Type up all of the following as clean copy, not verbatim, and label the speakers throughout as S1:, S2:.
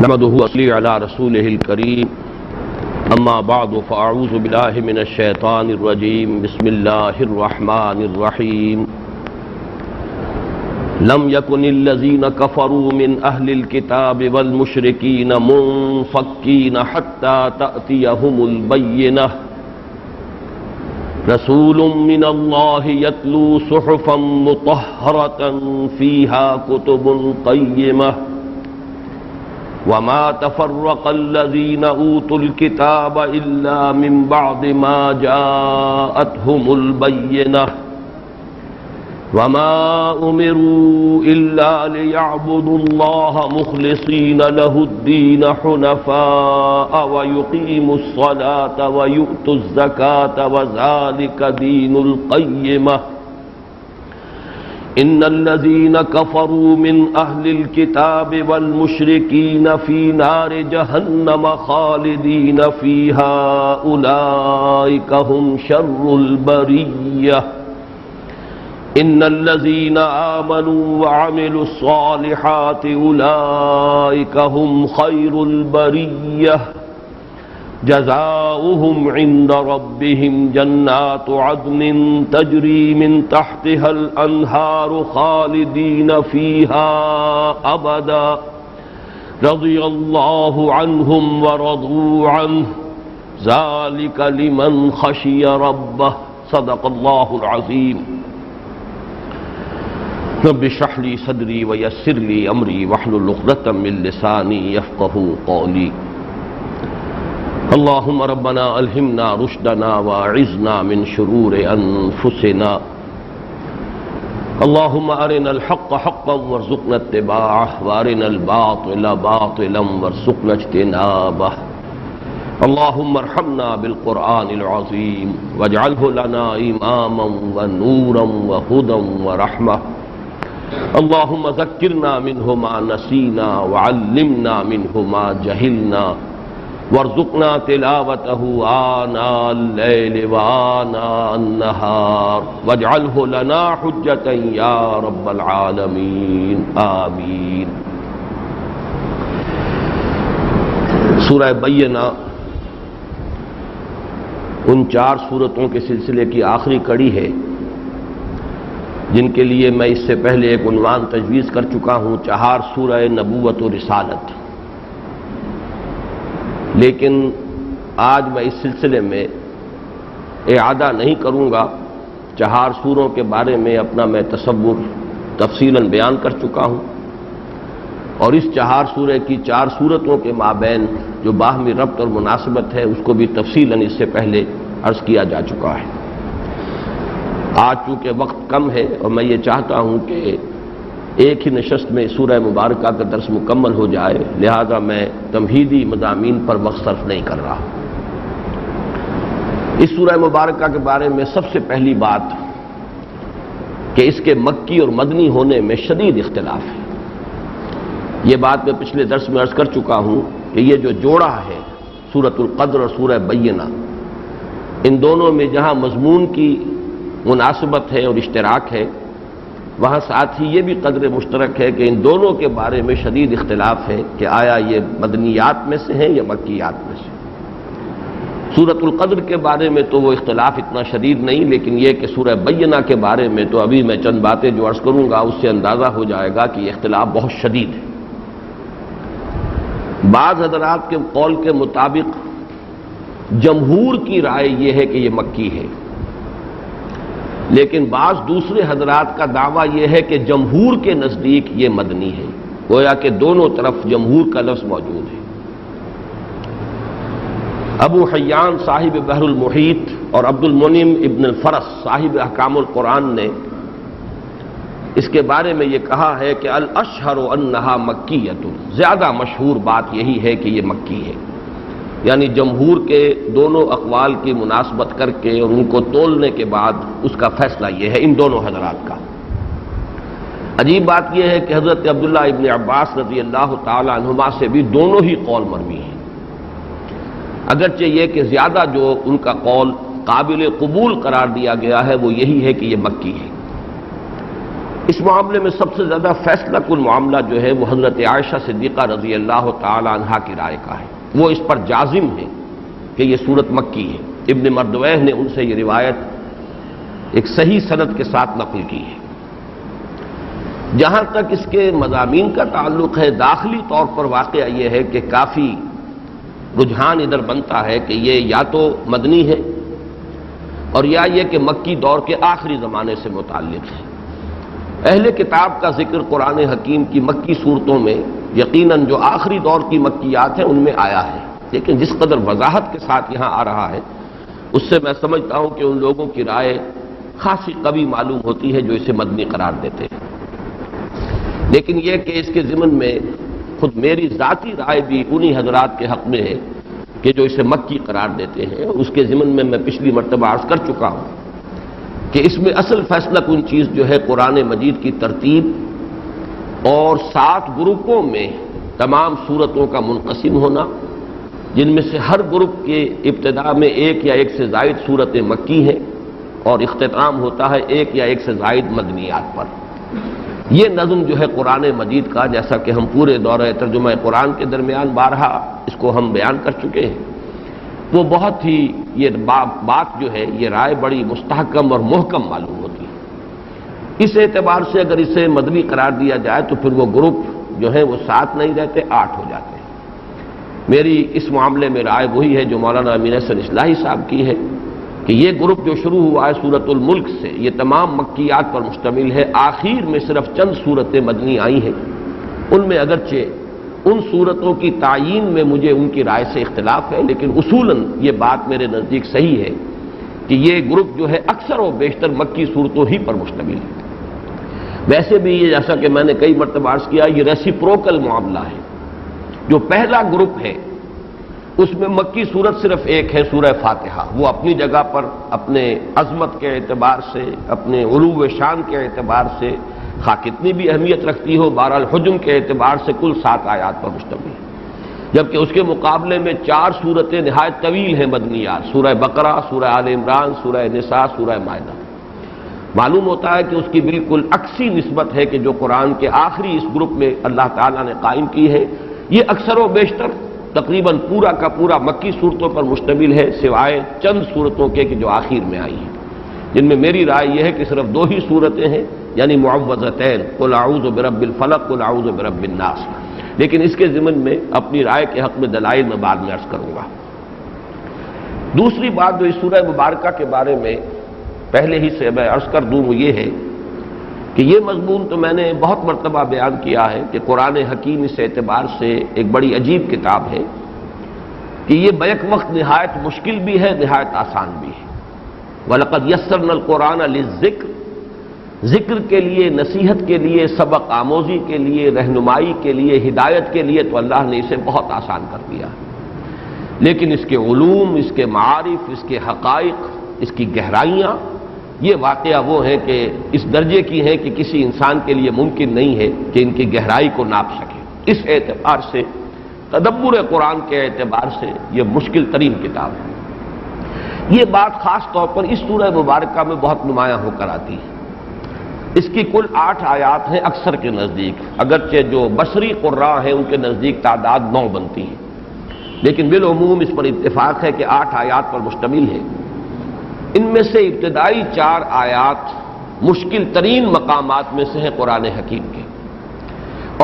S1: نحمده وصلی علی رسوله الکریم اما بعد فاعوذ باللہ من الشیطان الرجیم بسم اللہ الرحمن الرحیم لم يكن الذين كفروا من اہل الكتاب والمشرکین منفکین حتی تأتیہم البینہ رسول من اللہ یتلو صحفا مطہرة فیہا کتب قیمہ وما تفرق الذين اوتوا الكتاب الا من بعد ما جاءتهم البينة وما امروا الا ليعبدوا الله مخلصين له الدين حنفاء ويقيموا الصلاة ويؤتوا الزكاة وذلك دين القيمة ان الذين كفروا من اهل الكتاب والمشركين في نار جهنم خالدين فيها اولئك هم شر البرية ان الذين آمنوا وعملوا الصالحات اولئك هم خير البرية جزاؤهم عند ربهم جنات عدن تجري من تحتها الأنهار خالدين فيها أبدا رضي الله عنهم ورضوا عنه ذلك لمن خشي ربه صدق الله العظيم رب اشرح لي صدري ويسر لي أمري واحلل عقدة من لساني يفقهوا قولي اللهم ربنا الہمنا رشدنا واعذنا من شرور انفسنا اللهم ارنا الحق حقا وارزقنا اتباعه وارنا الباطل باطلا وارزقنا اجتنابه اللهم ارحمنا بالقرآن العظيم واجعله لنا اماما ونورا وهدى ورحمة اللهم ذكرنا منه ما نسينا وعلمنا منه ما جهلنا وارزقنا تلاوته آناء الليل وآناء النهار واجعله لنا حجة يا رب العالمين آمین۔ سورہ بینہ ان 4 سورتوں کے سلسلے کی آخری کڑی ہے جن کے لیے میں اس سے پہلے ایک عنوان تجویز کر چکا ہوں، 4 سورہ نبوت و رسالت۔ لیکن آج میں اس سلسلے میں اعادہ نہیں کروں گا، 4 سوروں کے بارے میں اپنا میں تصور تفصیلاً بیان کر چکا ہوں، اور اس 4 سورہ کی 4 سورتوں کے مابین جو باہمی ربط اور مناسبت ہے اس کو بھی تفصیلاً اس سے پہلے عرض کیا جا چکا ہے۔ آج چونکہ وقت کم ہے اور میں یہ چاہتا ہوں کہ ایک ہی نشست میں سورہ مبارکہ کا درس مکمل ہو جائے، لہذا میں تمہیدی مضامین پر وقت صرف نہیں کر رہا۔ اس سورہ مبارکہ کے بارے میں سب سے پہلی بات کہ اس کے مکی اور مدنی ہونے میں شدید اختلاف ہے۔ یہ بات میں پچھلے درس میں عرض کر چکا ہوں کہ یہ جو جوڑا ہے سورۃ القدر اور سورہ بینہ، ان دونوں میں جہاں مضمون کی مناسبت ہے اور اشتراک ہے، وہاں ساتھ ہی یہ بھی قدر مشترک ہے کہ ان دونوں کے بارے میں شدید اختلاف ہے کہ آیا یہ مدنیات میں سے ہیں یا مکیات میں سے۔ سورۃ القدر کے بارے میں تو وہ اختلاف اتنا شدید نہیں، لیکن یہ کہ سورہ بینہ کے بارے میں تو ابھی میں چند باتیں جو عرض کروں گا اس سے اندازہ ہو جائے گا کہ یہ اختلاف بہت شدید ہے۔ بعض حضرات کے قول کے مطابق جمہور کی رائے یہ ہے کہ یہ مکی ہے، لیکن بعض دوسرے حضرات کا دعویٰ یہ ہے کہ جمہور کے نزدیک یہ مدنی ہے، گویا کہ دونوں طرف جمہور کا لفظ موجود ہے۔ ابو حیان صاحب بحر المحیط اور عبد المنعم ابن الفرس صاحب احکام القرآن نے اس کے بارے میں یہ کہا ہے کہ الاشہر انہا مکیۃ، زیادہ مشہور بات یہی ہے کہ یہ مکی ہے، یعنی جمہور کے دونوں اقوال کی مناسبت کر کے اور ان کو تولنے کے بعد اس کا فیصلہ یہ ہے ان دونوں حضرات کا۔ عجیب بات یہ ہے کہ حضرت عبداللہ ابن عباس رضی اللہ تعالی عنہما سے بھی دونوں ہی قول مروی ہیں، اگرچہ یہ کہ زیادہ جو ان کا قول قابل قبول قرار دیا گیا ہے وہ یہی ہے کہ یہ مکی ہے۔ اس معاملے میں سب سے زیادہ فیصلہ کن معاملہ جو ہے وہ حضرت عائشہ صدیقہ رضی اللہ تعالی عنہا کی رائے کا ہے. وہ اس پر جازم ہے کہ یہ سورت مکی ہے. ابن مردویہ نے ان سے یہ روایت ایک صحیح سند کے ساتھ نقل کی ہے. جہاں تک اس کے مضامین کا تعلق ہے، داخلی طور پر واقعہ یہ ہے کہ کافی رجحان ادھر بنتا ہے کہ یہ یا تو مدنی ہے اور یا یہ کہ مکی دور کے آخری زمانے سے متعلق ہے. اہل کتاب کا ذکر قرآن حکیم کی مکی صورتوں میں یقیناً جو آخری دور کی مکیات ہیں ان میں آیا ہے، لیکن جس قدر وضاحت کے ساتھ یہاں آ رہا ہے اس سے میں سمجھتا ہوں کہ ان لوگوں کی رائے خاصی قوی معلوم ہوتی ہے جو اسے مدنی قرار دیتے ہیں. لیکن یہ کہ اس کے ضمن میں خود میری ذاتی رائے بھی انہی حضرات کے حق میں ہے کہ جو اسے مکی قرار دیتے ہیں. اس کے ضمن میں پچھلی مرتبہ عرض کر چکا ہوں کہ اس میں اصل فیصلہ کن چیز جو ہے قرآن مجید کی ترتیب اور 7 گروپوں میں تمام سورتوں کا منقسم ہونا، جن میں سے ہر گروپ کے ابتدا میں ایک یا ایک سے زائد سورتیں مکی ہیں اور اختتام ہوتا ہے ایک یا ایک سے زائد مدنیات پر. یہ نظم جو ہے قرآن مجید کا، جیسا کہ ہم پورے دورہ ترجمہ قرآن کے درمیان بارہا اس کو ہم بیان کر چکے ہیں، وہ بہت ہی یہ بات جو ہے یہ رائے بڑی مستحکم اور محکم معلوم ہوتی ہے. اس اعتبار سے اگر اسے مدنی قرار دیا جائے تو پھر وہ گروپ جو ہیں وہ 7 نہیں رہتے، 8 ہو جاتے ہیں. میری اس معاملے میں رائے وہی ہے جو مولانا امین احسن اصلاحی صاحب کی ہے کہ یہ گروپ جو شروع ہوا ہے سورۃ الملک سے، یہ تمام مکیات پر مشتمل ہے. آخر میں صرف چند سورتیں مدنی آئی ہیں، ان میں اگرچہ ان صورتوں کی تعیین میں مجھے ان کی رائے سے اختلاف ہے، لیکن اصولاً یہ بات میرے نزدیک صحیح ہے کہ یہ گروپ جو ہے اکثر و بیشتر مکی صورتوں ہی پر مشتمل ہے. ویسے بھی یہ جیسا کہ میں نے کئی مرتبہ عرض کیا، یہ ریسیپروکل معاملہ ہے. جو پہلا گروپ ہے اس میں مکی صورت صرف ایک ہے، سورہ فاتحہ. وہ اپنی جگہ پر اپنے عظمت کے اعتبار سے، اپنے علو شان کے اعتبار سے خواہ کتنی بھی اہمیت رکھتی ہو، بہرحال حجم کے اعتبار سے کل 7 آیات پر مشتمل ہے. جبکہ اس کے مقابلے میں 4 سورتیں نہایت طویل ہیں مدنیات، سورہ بقرہ، سورہ آل عمران، سورہ نساء، سورہ مائدہ. معلوم ہوتا ہے کہ اس کی بالکل عکسی نسبت ہے کہ جو قرآن کے آخری اس گروپ میں اللہ تعالیٰ نے قائم کی ہے، یہ اکثر و بیشتر تقریباً پورا کا پورا مکی صورتوں پر مشتمل ہے، سوائے چند صورتوں کے کہ جو آخر میں آئی ہیں، جن میں میری رائے یہ ہے کہ صرف 2 ہی صورتیں ہیں، یعنی معوذتین، قل اعوذ برب الفلق، قل اعوذ برب الناس. لیکن اس کے ضمن میں اپنی رائے کے حق میں دلائل میں بعد میں عرض کروں گا. دوسری بات جو اس سورہ مبارکہ کے بارے میں پہلے ہی سے میں عرض کر دوں وہ یہ ہے کہ یہ مضمون تو میں نے بہت مرتبہ بیان کیا ہے کہ قرآن حکیم اس اعتبار سے ایک بڑی عجیب کتاب ہے کہ یہ بیک وقت نہایت مشکل بھی ہے، نہایت آسان بھی ہے. وَلَقَدْ يَسَّرْنَا الْقُرْآنَ لِلذِّكْرِ، ذکر کے لیے، نصیحت کے لیے، سبق آموزی کے لیے، رہنمائی کے لیے، ہدایت کے لیے تو اللہ نے اسے بہت آسان کر دیا. لیکن اس کے علوم، اس کے معارف، اس کے حقائق، اس کی گہرائیاں، یہ واقعہ وہ ہیں کہ اس درجے کی ہیں کہ کسی انسان کے لیے ممکن نہیں ہے کہ ان کی گہرائی کو ناپ سکے. اس اعتبار سے، تدبر قرآن کے اعتبار سے یہ مشکل ترین کتاب ہے. یہ بات خاص طور پر اس سورہ مبارکہ میں بہت نمایاں ہو کر آتی ہے. اس کی کل 8 آیات ہیں اکثر کے نزدیک، اگرچہ جو بصری قراء ہیں ان کے نزدیک تعداد 9 بنتی ہے، لیکن بالعموم اس پر اتفاق ہے کہ 8 آیات پر مشتمل ہے. ان میں سے ابتدائی 4 آیات مشکل ترین مقامات میں سے ہیں قرآن حکیم کے،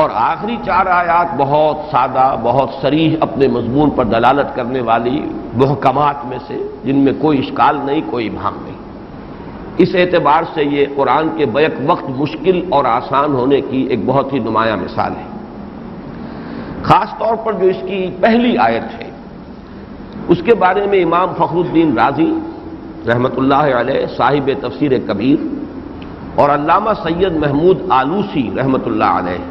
S1: اور آخری 4 آیات بہت سادہ، بہت صریح اپنے مضمون پر دلالت کرنے والی محکمات میں سے، جن میں کوئی اشکال نہیں، کوئی ابہام نہیں. اس اعتبار سے یہ قرآن کے بیک وقت مشکل اور آسان ہونے کی ایک بہت ہی نمایاں مثال ہے. خاص طور پر جو اس کی پہلی آیت ہے اس کے بارے میں امام فخر الدین رازی رحمۃ اللہ علیہ، صاحب تفسیر کبیر، اور علامہ سید محمود آلوسی رحمۃ اللہ علیہ،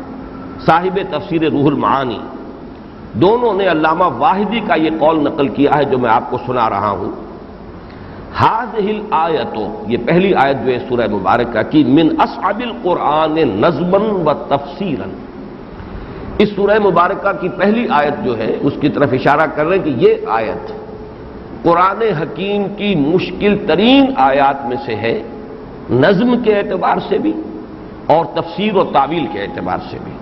S1: صاحب تفسیر روح المعانی، دونوں نے علامہ واحدی کا یہ قول نقل کیا ہے جو میں آپ کو سنا رہا ہوں. هذه الآیت، یہ پہلی آیت جو ہے سورہ مبارکہ کی، من اصعب القرآن نظما و تفسیرا، اس سورہ مبارکہ کی پہلی آیت جو ہے اس کی طرف اشارہ کر رہے ہیں کہ یہ آیت قرآن حکیم کی مشکل ترین آیات میں سے ہے، نظم کے اعتبار سے بھی اور تفسیر و تعویل کے اعتبار سے بھی۔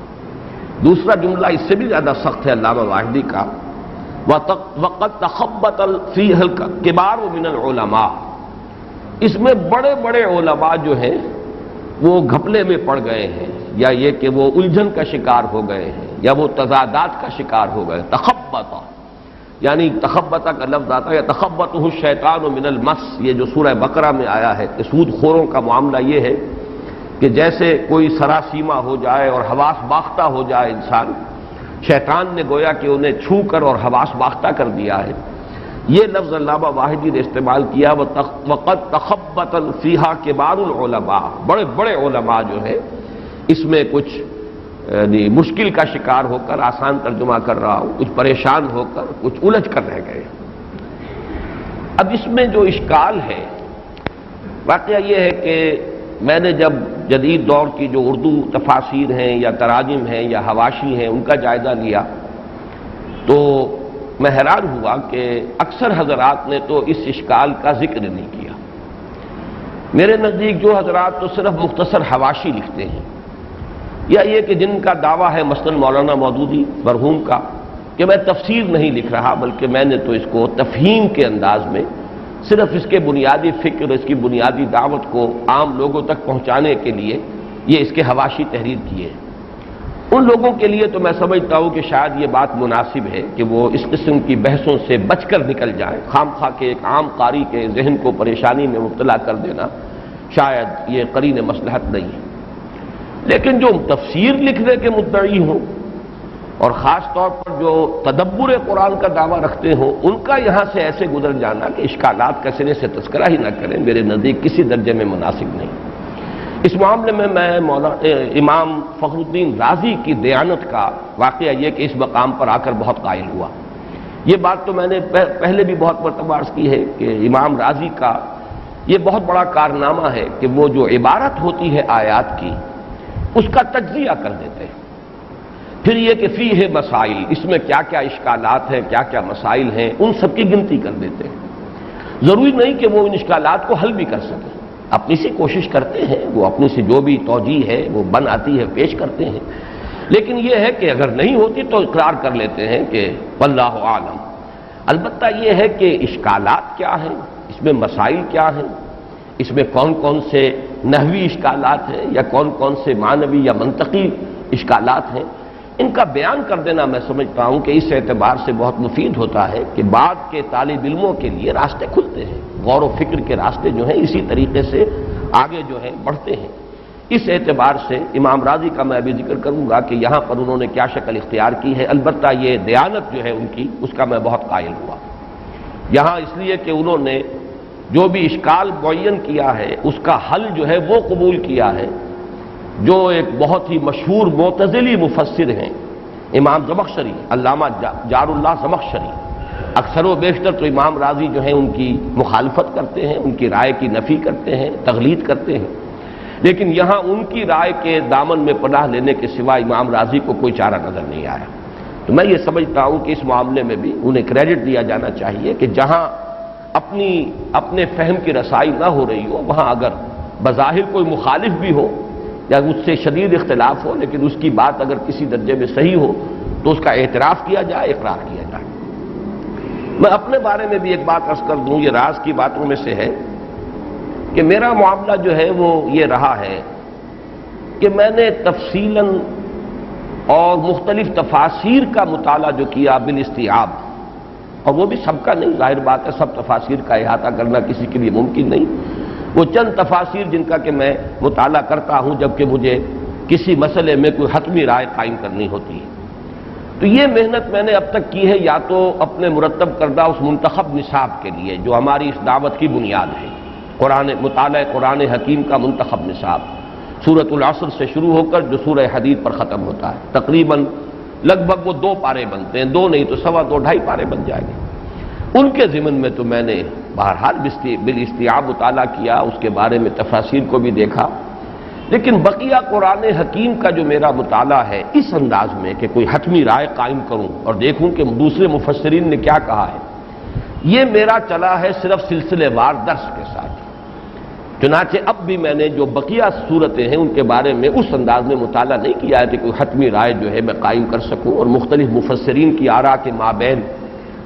S1: دوسرا جملہ اس سے بھی زیادہ سخت ہے علامہ واحدی کا، وَقَدْ تَخَبَّطَ فِيهَا الْكِبَارُ مِنَ الْعُلَمَاءِ، اس میں بڑے بڑے علماء جو ہیں وہ گھپلے میں پڑ گئے ہیں، یا یہ کہ وہ الجھن کا شکار ہو گئے ہیں، یا وہ تضادات کا شکار ہو گئے۔ تخبط یعنی تخبطہ کا لفظ آتا ہے، تخبطہ الشیطان من المس، یہ جو سورہ بقرہ میں آیا ہے کہ سود خوروں کا معاملہ یہ ہے کہ جیسے کوئی سراسیمہ ہو جائے اور حواس باختہ ہو جائے انسان، شیطان نے گویا کہ انہیں چھو کر اور حواس باختہ کر دیا ہے۔ یہ لفظ علامہ واحدی نے استعمال کیا، وَقَدْ تَخَبَّطَ فِيهَا كِبَارُ الْعُلَمَاء، بڑے بڑے علماء جو ہے اس میں کچھ مشکل کا شکار ہو کر، آسان ترجمہ کر رہا ہوں، کچھ پریشان ہو کر، کچھ الجھ کر رہ گئے۔ اب اس میں جو اشکال ہے، واقعہ یہ ہے کہ میں نے جب جدید دور کی جو اردو تفاسیر ہیں یا تراجم ہیں یا حواشی ہیں ان کا جائزہ لیا تو میں حیران ہوا کہ اکثر حضرات نے تو اس اشکال کا ذکر نہیں کیا۔ میرے نزدیک جو حضرات تو صرف مختصر حواشی لکھتے ہیں، یا یہ کہ جن کا دعویٰ ہے مثلا مولانا مودودی مرحوم کا کہ میں تفسیر نہیں لکھ رہا بلکہ میں نے تو اس کو تفہیم کے انداز میں صرف اس کے بنیادی فکر، اس کی بنیادی دعوت کو عام لوگوں تک پہنچانے کے لیے یہ اس کے حواشی تحریر کیے ہیں، ان لوگوں کے لیے تو میں سمجھتا ہوں کہ شاید یہ بات مناسب ہے کہ وہ اس قسم کی بحثوں سے بچ کر نکل جائیں۔ خام خواہ کے ایک عام قاری کے ذہن کو پریشانی میں مبتلا کر دینا شاید یہ قرین مصلحت نہیں ہے، لیکن جو تفسیر لکھنے کے مدعی ہوں اور خاص طور پر جو تدبر قرآن کا دعویٰ رکھتے ہوں، ان کا یہاں سے ایسے گزر جانا کہ اشکالات کا سرے سے تذکرہ ہی نہ کریں، میرے نزدیک کسی درجے میں مناسب نہیں۔ اس معاملے میں امام فخر الدین رازی کی دیانت کا واقعہ یہ کہ اس مقام پر آ کر بہت قائل ہوا۔ یہ بات تو میں نے پہلے بھی بہت مرتبہ عرض کی ہے کہ امام رازی کا یہ بہت بڑا کارنامہ ہے کہ وہ جو عبارت ہوتی ہے آیات کی اس کا تجزیہ کر دیتے ہیں، پھر یہ کہ فیہ مسائل، اس میں کیا کیا اشکالات ہیں، کیا کیا مسائل ہیں، ان سب کی گنتی کر دیتے ہیں۔ ضروری نہیں کہ وہ ان اشکالات کو حل بھی کر سکیں، اپنی سی کوشش کرتے ہیں، وہ اپنی سے جو بھی توجیہ ہے وہ بن آتی ہے پیش کرتے ہیں، لیکن یہ ہے کہ اگر نہیں ہوتی تو اقرار کر لیتے ہیں کہ واللہ عالم۔ البتہ یہ ہے کہ اشکالات کیا ہیں، اس میں مسائل کیا ہیں، اس میں کون کون سے نحوی اشکالات ہیں یا کون کون سے معنوی یا منطقی اشکالات ہیں، ان کا بیان کر دینا میں سمجھتا ہوں کہ اس اعتبار سے بہت مفید ہوتا ہے کہ بعد کے طالب علموں کے لیے راستے کھلتے ہیں، غور و فکر کے راستے جو ہیں اسی طریقے سے آگے جو ہیں بڑھتے ہیں۔ اس اعتبار سے امام رازی کا میں ابھی ذکر کروں گا کہ یہاں پر انہوں نے کیا شکل اختیار کی ہے، البتہ یہ دیانت جو ہے ان کی اس کا میں بہت قائل ہوا یہاں، اس لیے کہ انہوں نے جو بھی اشکال معین کیا ہے اس کا حل جو ہے وہ قبول کیا ہے جو ایک بہت ہی مشہور معتزلی مفسر ہیں امام زمخشری، علامہ جار اللہ زمخشری، اکثر و بیشتر تو امام رازی جو ہیں ان کی مخالفت کرتے ہیں، ان کی رائے کی نفی کرتے ہیں، تغلید کرتے ہیں، لیکن یہاں ان کی رائے کے دامن میں پناہ لینے کے سوا امام رازی کو کوئی چارہ نظر نہیں آیا۔ تو میں یہ سمجھتا ہوں کہ اس معاملے میں بھی انہیں کریڈٹ دیا جانا چاہیے کہ جہاں اپنے فہم کی رسائی نہ ہو رہی ہو، وہاں اگر بظاہر کوئی مخالف بھی ہو یا اس سے شدید اختلاف ہو لیکن اس کی بات اگر کسی درجے میں صحیح ہو تو اس کا اعتراف کیا جائے، اقرار کیا جائے۔ میں اپنے بارے میں بھی ایک بات عرض کر دوں، یہ راز کی باتوں میں سے ہے کہ میرا معاملہ جو ہے وہ یہ رہا ہے کہ میں نے تفصیلاً اور مختلف تفاسیر کا مطالعہ جو کیا بالاستیعاب، اور وہ بھی سب کا نہیں، ظاہر بات ہے سب تفاسیر کا احاطہ کرنا کسی کے لیے ممکن نہیں، وہ چند تفاسیر جن کا کہ میں مطالعہ کرتا ہوں جبکہ مجھے کسی مسئلے میں کوئی حتمی رائے قائم کرنی ہوتی ہے۔ تو یہ محنت میں نے اب تک کی ہے یا تو اپنے مرتب کردہ اس منتخب نصاب کے لیے جو ہماری اس دعوت کی بنیاد ہے، مطالعہ قرآن حکیم کا منتخب نصاب، سورۃ العصر سے شروع ہو کر جو سورہ حدید پر ختم ہوتا ہے، تقریباً لگ بھگ وہ 2 پارے بنتے ہیں، 2 نہیں تو 2.25 2.5 پارے بن جائیں گے۔ ان کے ضمن میں تو میں نے بہرحال بالاستیعاب مطالعہ کیا، اس کے بارے میں تفاسیر کو بھی دیکھا، لیکن بقیہ قرآن حکیم کا جو میرا مطالعہ ہے اس انداز میں کہ کوئی حتمی رائے قائم کروں اور دیکھوں کہ دوسرے مفسرین نے کیا کہا ہے، یہ میرا چلا ہے صرف سلسلے وار درس کے ساتھ۔ چنانچہ اب بھی میں نے جو بقیہ صورتیں ہیں ان کے بارے میں اس انداز میں مطالعہ نہیں کیا ہے کہ کوئی حتمی رائے جو ہے میں قائم کر سکوں اور مختلف مفسرین کی آراء کے مابین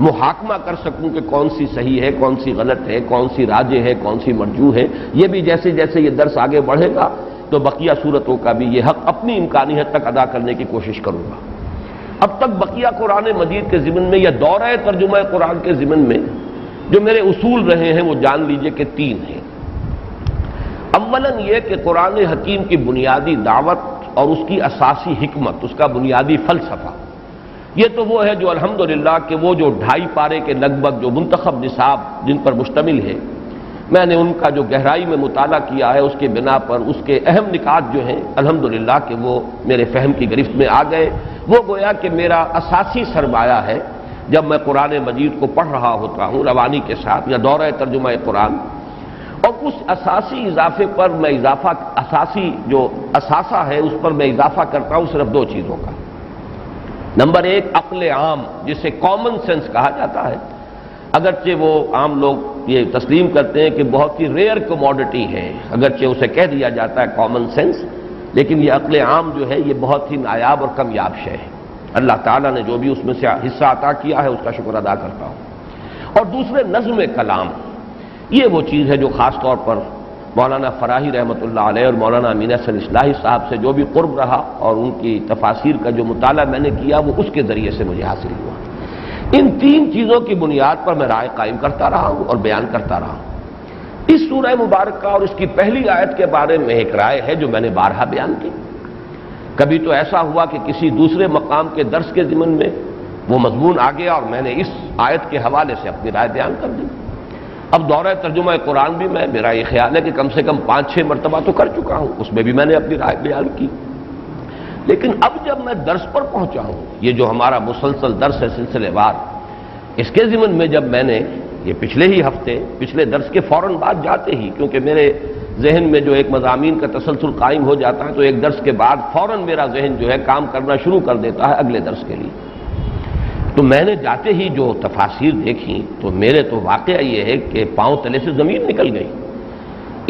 S1: محاکمہ کر سکوں کہ کون سی صحیح ہے، کون سی غلط ہے، کون سی راجح ہے، کون سی مرجوح ہے۔ یہ بھی جیسے جیسے یہ درس آگے بڑھے گا تو بقیہ صورتوں کا بھی یہ حق اپنی امکانی حد تک ادا کرنے کی کوشش کروں گا۔ اب تک بقیہ قرآن مجید کے ضمن میں یا دورہ ترجمہ قرآن کے ضمن میں جو میرے اصول رہے ہیں وہ جان لیجئے کہ 3 ہیں۔ اولاً یہ کہ قرآن حکیم کی بنیادی دعوت اور اس کی اساسی حکمت، اس کا بنیادی فلسفہ، یہ تو وہ ہے جو الحمدللہ کہ وہ جو 2.5 پارے کے لگ بھگ جو منتخب نصاب جن پر مشتمل ہے، میں نے ان کا جو گہرائی میں مطالعہ کیا ہے اس کے بنا پر اس کے اہم نکات جو ہیں الحمدللہ کہ وہ میرے فہم کی گرفت میں آ گئے۔ وہ گویا کہ میرا اساسی سرمایہ ہے جب میں قرآن مجید کو پڑھ رہا ہوتا ہوں روانی کے ساتھ یا دورہ ترجمہ قرآن، اور اس اساسی اضافے پر میں اساسی جو اثاثہ ہے اس پر میں اضافہ کرتا ہوں صرف 2 چیزوں کا۔ نمبر 1 عقل عام، جسے کامن سینس کہا جاتا ہے، اگرچہ وہ عام لوگ یہ تسلیم کرتے ہیں کہ بہت ہی ریئر کموڈٹی ہے، اگرچہ اسے کہہ دیا جاتا ہے کامن سینس، لیکن یہ عقل عام جو ہے یہ بہت ہی نایاب اور کمیاب شے ہے۔ اللہ تعالیٰ نے جو بھی اس میں سے حصہ عطا کیا ہے اس کا شکر ادا کرتا ہوں۔ اور دوسرے نظم کلام، یہ وہ چیز ہے جو خاص طور پر مولانا فراہی رحمۃ اللہ علیہ اور مولانا امین احسن اصلاحی صاحب سے جو بھی قرب رہا اور ان کی تفاسیر کا جو مطالعہ میں نے کیا وہ اس کے ذریعے سے مجھے حاصل ہوا۔ ان 3 چیزوں کی بنیاد پر میں رائے قائم کرتا رہا ہوں اور بیان کرتا رہا ہوں۔ اس سورہ مبارکہ اور اس کی پہلی آیت کے بارے میں ایک رائے ہے جو میں نے بارہا بیان کی۔ کبھی تو ایسا ہوا کہ کسی دوسرے مقام کے درس کے ضمن میں وہ مضمون آ گیا اور میں نے اس آیت کے حوالے سے اپنی رائے بیان کر دی۔ اب دورہ ترجمہ قرآن بھی میرا یہ خیال ہے کہ کم سے کم 5-6 مرتبہ تو کر چکا ہوں، اس میں بھی میں نے اپنی رائے بیان کی۔ لیکن اب جب میں درس پر پہنچا ہوں، یہ جو ہمارا مسلسل درس ہے سلسلے وار، اس کے ضمن میں جب میں نے یہ پچھلے ہی ہفتے پچھلے درس کے فوراً بعد جاتے ہی، کیونکہ میرے ذہن میں جو ایک مضامین کا تسلسل قائم ہو جاتا ہے تو ایک درس کے بعد فوراً میرا ذہن جو ہے کام کرنا شروع کر دیتا ہے اگلے درس کے لیے، تو میں نے جاتے ہی جو تفاسیر دیکھی تو میرے تو واقعہ یہ ہے کہ پاؤں تلے سے زمین نکل گئی،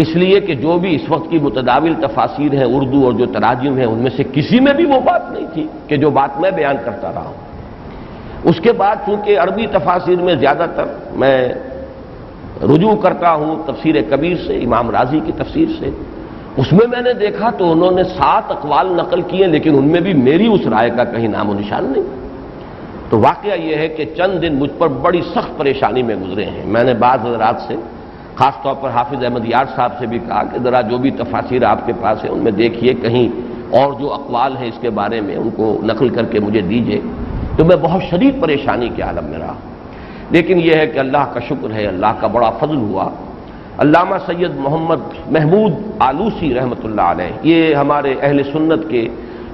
S1: اس لیے کہ جو بھی اس وقت کی متداول تفاسیر ہیں اردو اور جو تراجم ہیں ان میں سے کسی میں بھی وہ بات نہیں تھی کہ جو بات میں بیان کرتا رہا ہوں۔ اس کے بعد چونکہ عربی تفاسیر میں زیادہ تر میں رجوع کرتا ہوں تفسیر کبیر سے، امام رازی کی تفسیر سے، اس میں میں نے دیکھا تو انہوں نے 7 اقوال نقل کیے لیکن ان میں بھی میری اس رائے کا کہیں نام و نشان نہیں۔ تو واقعہ یہ ہے کہ چند دن مجھ پر بڑی سخت پریشانی میں گزرے ہیں۔ میں نے بعض حضرات سے، خاص طور پر حافظ احمد یار صاحب سے بھی کہا کہ ذرا جو بھی تفاسیر آپ کے پاس ہیں ان میں دیکھیے کہیں اور جو اقوال ہیں اس کے بارے میں ان کو نقل کر کے مجھے دیجیے۔ تو میں بہت شدید پریشانی کے عالم میں رہا، لیکن یہ ہے کہ اللہ کا شکر ہے، اللہ کا بڑا فضل ہوا۔ علامہ سید محمد محمود آلوسی رحمۃ اللہ علیہ، یہ ہمارے اہل سنت کے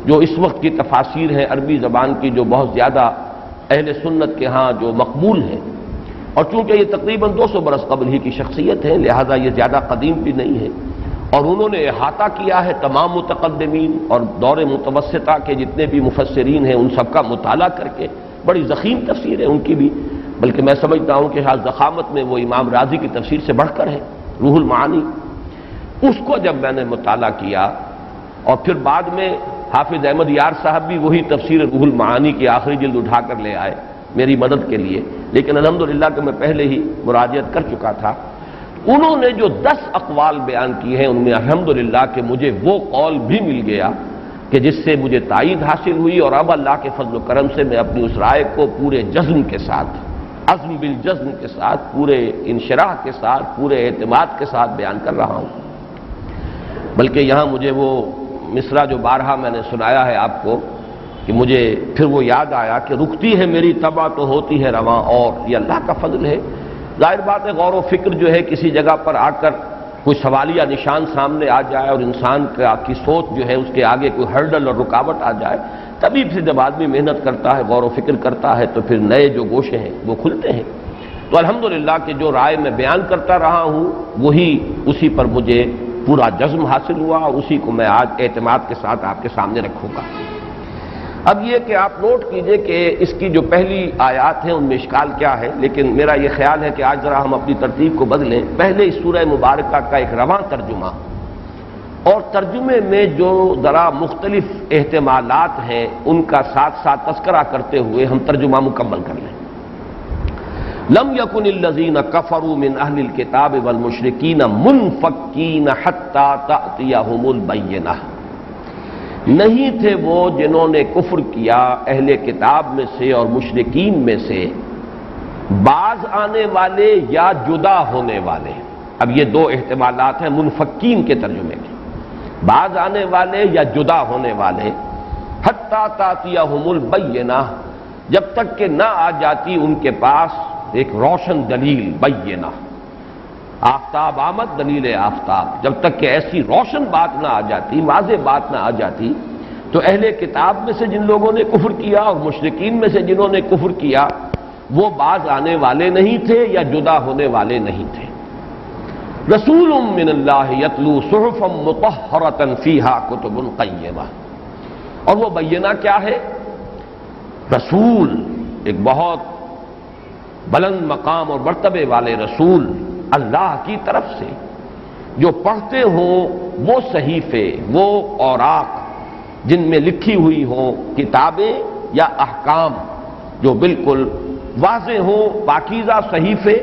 S1: جو اس وقت کی تفاسیر ہیں عربی زبان کی جو بہت زیادہ اہل سنت کے ہاں جو مقبول ہیں، اور چونکہ یہ تقریباً 200 برس قبل ہی کی شخصیت ہے لہذا یہ زیادہ قدیم بھی نہیں ہے، اور انہوں نے احاطہ کیا ہے تمام متقدمین اور دور متوسطہ کے جتنے بھی مفسرین ہیں ان سب کا مطالعہ کر کے، بڑی ضخیم تفسیر ہے ان کی بھی، بلکہ میں سمجھتا ہوں کہ شاید ضخامت میں وہ امام رازی کی تفسیر سے بڑھ کر ہے، روح المعانی۔ اس کو جب میں نے مطالعہ کیا اور پھر بعد میں حافظ احمد یار صاحب بھی وہی تفسیر روح المعانی کی آخری جلد اٹھا کر لے آئے میری مدد کے لیے، لیکن الحمدللہ کہ میں پہلے ہی مراجعت کر چکا تھا۔ انہوں نے جو 10 اقوال بیان کیے ہیں ان میں الحمدللہ کہ مجھے وہ قول بھی مل گیا کہ جس سے مجھے تائید حاصل ہوئی، اور اب اللہ کے فضل و کرم سے میں اپنی اس رائے کو پورے جزم کے ساتھ، عزم بالجزم کے ساتھ، پورے انشراح کے ساتھ، پورے اعتماد کے ساتھ بیان کر رہا ہوں۔ بلکہ یہاں مجھے وہ مصرع جو بارہا میں نے سنایا ہے آپ کو کہ مجھے پھر وہ یاد آیا کہ رکتی ہے میری طبع تو ہوتی ہے رواں، اور یہ اللہ کا فضل ہے۔ ظاہر بات ہے غور و فکر جو ہے کسی جگہ پر آ کر کوئی سوالیہ نشان سامنے آ جائے اور انسان کی سوچ جو ہے اس کے آگے کوئی ہرڈل اور رکاوٹ آ جائے، تبھی پھر جب آدمی محنت کرتا ہے، غور و فکر کرتا ہے تو پھر نئے جو گوشے ہیں وہ کھلتے ہیں۔ تو الحمدللہ کہ جو رائے میں بیان کرتا رہا ہوں وہی اسی پر مجھے پورا جزم حاصل ہوا، اور اسی کو میں آج اعتماد کے ساتھ آپ کے سامنے رکھوں گا۔ اب یہ کہ آپ نوٹ کیجئے کہ اس کی جو پہلی آیات ہیں ان میں اشکال کیا ہے، لیکن میرا یہ خیال ہے کہ آج ذرا ہم اپنی ترتیب کو بدلیں۔ پہلے اس سورہ مبارکہ کا ایک رواں ترجمہ اور ترجمے میں جو ذرا مختلف احتمالات ہیں ان کا ساتھ ساتھ تذکرہ کرتے ہوئے ہم ترجمہ مکمل کر لیں۔ لم یکن الذین کفروا من اہل الکتاب والمشرکین منفکین حتی تأتیہم البینہ، نہیں تھے وہ جنہوں نے کفر کیا اہل کتاب میں سے اور مشرکین میں سے باز آنے والے یا جدا ہونے والے۔ اب یہ دو احتمالات ہیں منفکین کے ترجمے کے، باز آنے والے یا جدا ہونے والے، حتی تأتیہم البینہ، جب تک کہ نہ آ جاتی ان کے پاس ایک روشن دلیل بینہ۔ آفتاب آمد دلیل آفتاب، جب تک کہ ایسی روشن بات نہ آ جاتی، واضح بات نہ آ جاتی، تو اہل کتاب میں سے جن لوگوں نے کفر کیا اور مشرکین میں سے جنہوں نے کفر کیا وہ باز آنے والے نہیں تھے یا جدا ہونے والے نہیں تھے۔ رسول من اللہ یتلو صحفا مطہرۃ فیہا کتب قیمہ، اور وہ بینہ کیا ہے؟ رسول، ایک بہت بلند مقام اور مرتبے والے رسول اللہ کی طرف سے، جو پڑھتے ہوں وہ صحیفے، وہ اوراق جن میں لکھی ہوئی ہوں کتابیں یا احکام جو بالکل واضح ہوں، پاکیزہ صحیفے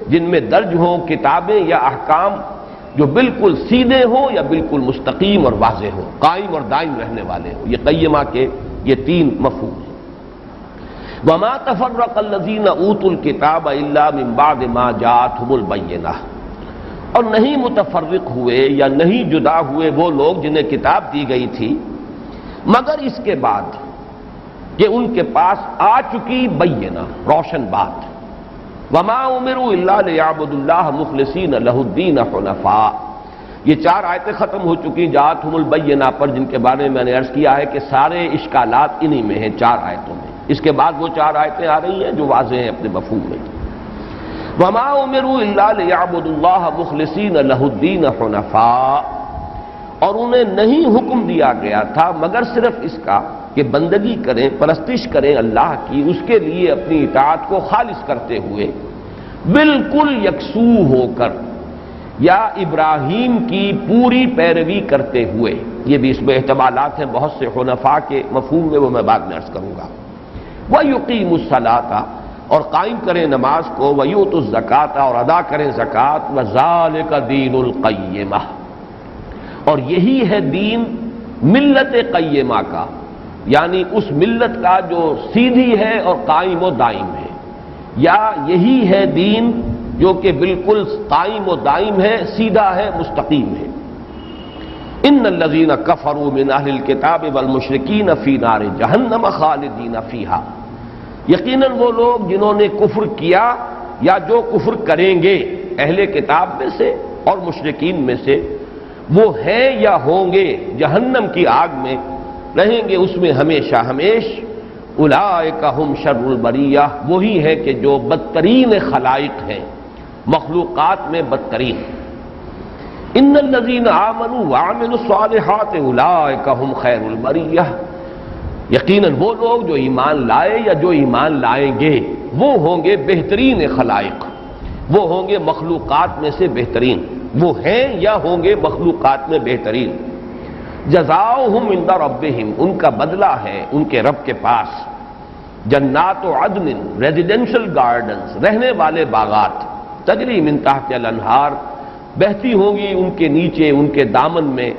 S1: جن میں درج ہوں کتابیں یا احکام جو بالکل سیدھے ہوں یا بالکل مستقیم اور واضح ہوں، قائم اور دائم رہنے والے ہوں۔ یہ قیمہ کے یہ تین مفہوم ہیں۔ وَمَا تَفَرَّقَ الَّذِينَ أُوتُوا الْكِتَابَ إِلَّا مِن بَعْدِ مَا جَاءَتْهُمُ الْبَيِّنَةُ، اور نہیں متفرق ہوئے یا نہیں جدا ہوئے وہ لوگ جنہیں کتاب دی گئی تھی مگر اس کے بعد کہ ان کے پاس آ چکی بینہ، روشن بات۔ وَمَا أُمِرُوا إِلَّا لِيَعْبُدُوا اللَّهَ مُخْلِصِينَ لَهُ الدِّينَ حُنَفَاءَ، یہ چار آیتیں ختم ہو چکی جاءتہم البینہ پر، جن کے بارے میں نے عرض کیا ہے کہ سارے اشکالات انہی میں ہیں، چار آیتوں میں۔ اس کے بعد وہ چار آیتیں آ رہی ہیں جو واضح ہیں اپنے مفہوم میں۔ وَمَا أُمِرُوا إِلَّا لِيَعْبُدُوا اللَّهَ مُخْلِصِينَ لَهُ الدِّينَ حُنَفَاءَ، اور انہیں نہیں حکم دیا گیا تھا مگر صرف اس کا کہ بندگی کریں، پرستش کریں اللہ کی، اس کے لیے اپنی اطاعت کو خالص کرتے ہوئے، بالکل یکسو ہو کر، یا ابراہیم کی پوری پیروی کرتے ہوئے۔ یہ بھی اس میں احتمالات ہیں بہت سے حنفاء کے مفہوم میں، وہ میں بعد میں عرض کروں گا۔ وَيُقِيمُوا الصَّلَاةَ، اور قائم کریں نماز کو، وَيُؤْتُوا الزَّكَاةَ، اور ادا کریں زکوٰۃ، وَذَلِكَ دِينُ الْقَيِّمَةِ، اور یہی ہے دین ملت قیمہ کا، یعنی اس ملت کا جو سیدھی ہے اور قائم و دائم ہے، یا یہی ہے دین جو کہ بالکل قائم و دائم ہے، سیدھا ہے، مستقیم ہے۔ ان الذین کفروا من اہل الکتاب والمشرکین فی نار جہنم خالدین فیہا، یقیناً وہ لوگ جنہوں نے کفر کیا یا جو کفر کریں گے اہل کتاب میں سے اور مشرکین میں سے، وہ ہیں یا ہوں گے جہنم کی آگ میں، رہیں گے اس میں ہمیشہ ہمیش۔ اولئک ہم شر البریہ، وہی ہے کہ جو بدترین خلائق ہیں، مخلوقات میں بدترین۔ ان الذین آمنوا وعملوا الصالحات اولئک ہم خیر البریہ، یقیناً وہ لوگ جو ایمان لائے یا جو ایمان لائیں گے وہ ہوں گے بہترین خلائق، وہ ہوں گے مخلوقات میں سے بہترین، وہ ہیں یا ہوں گے مخلوقات میں بہترین۔ جزاؤہم عند ربہم، ان کا بدلہ ہے ان کے رب کے پاس، جنات عدن، ریزیڈینشل گارڈنز، رہنے والے باغات، تجری من تحت الانہار، بہتی ہوں گی ان کے نیچے ان کے دامن میں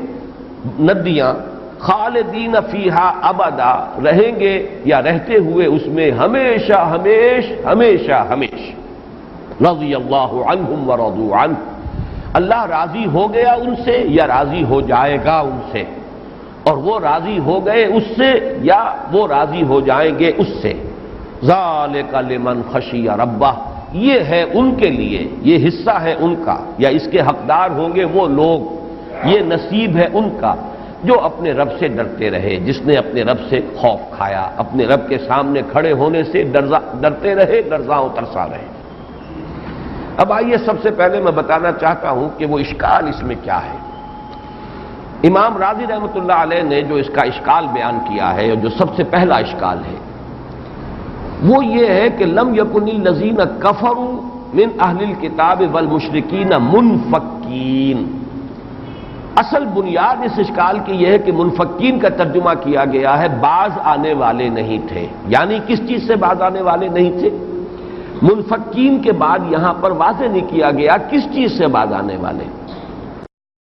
S1: ندیاں، خالدین فیہا ابدا، رہیں گے یا رہتے ہوئے اس میں ہمیشہ ہمیش ہمیشہ ہمیش۔ رضی اللہ عنہم ورضوا عنہ، اللہ راضی ہو گیا ان سے یا راضی ہو جائے گا ان سے، اور وہ راضی ہو گئے اس سے یا وہ راضی ہو جائیں گے اس سے۔ ذالک لمن خشی ربہ، یہ ہے ان کے لیے، یہ حصہ ہے ان کا یا اس کے حقدار ہوں گے وہ لوگ، یہ نصیب ہے ان کا جو اپنے رب سے ڈرتے رہے، جس نے اپنے رب سے خوف کھایا، اپنے رب کے سامنے کھڑے ہونے سے ڈرتے رہے، لرزاں و ترساں رہے۔ اب آئیے سب سے پہلے میں بتانا چاہتا ہوں کہ وہ اشکال اس میں کیا ہے۔ امام راضی رحمۃ اللہ علیہ نے جو اس کا اشکال بیان کیا ہے اور جو سب سے پہلا اشکال ہے وہ یہ ہے کہ لم یکن الذین کفروا من اہل الکتاب والمشرکین منفکین. اصل بنیاد اس اشکال کی یہ ہے کہ منفکین کا ترجمہ کیا گیا ہے باز آنے والے نہیں تھے، یعنی کس چیز سے باز آنے والے نہیں تھے؟ منفکین کے بعد یہاں پر واضح نہیں کیا گیا کس چیز سے باز آنے والے.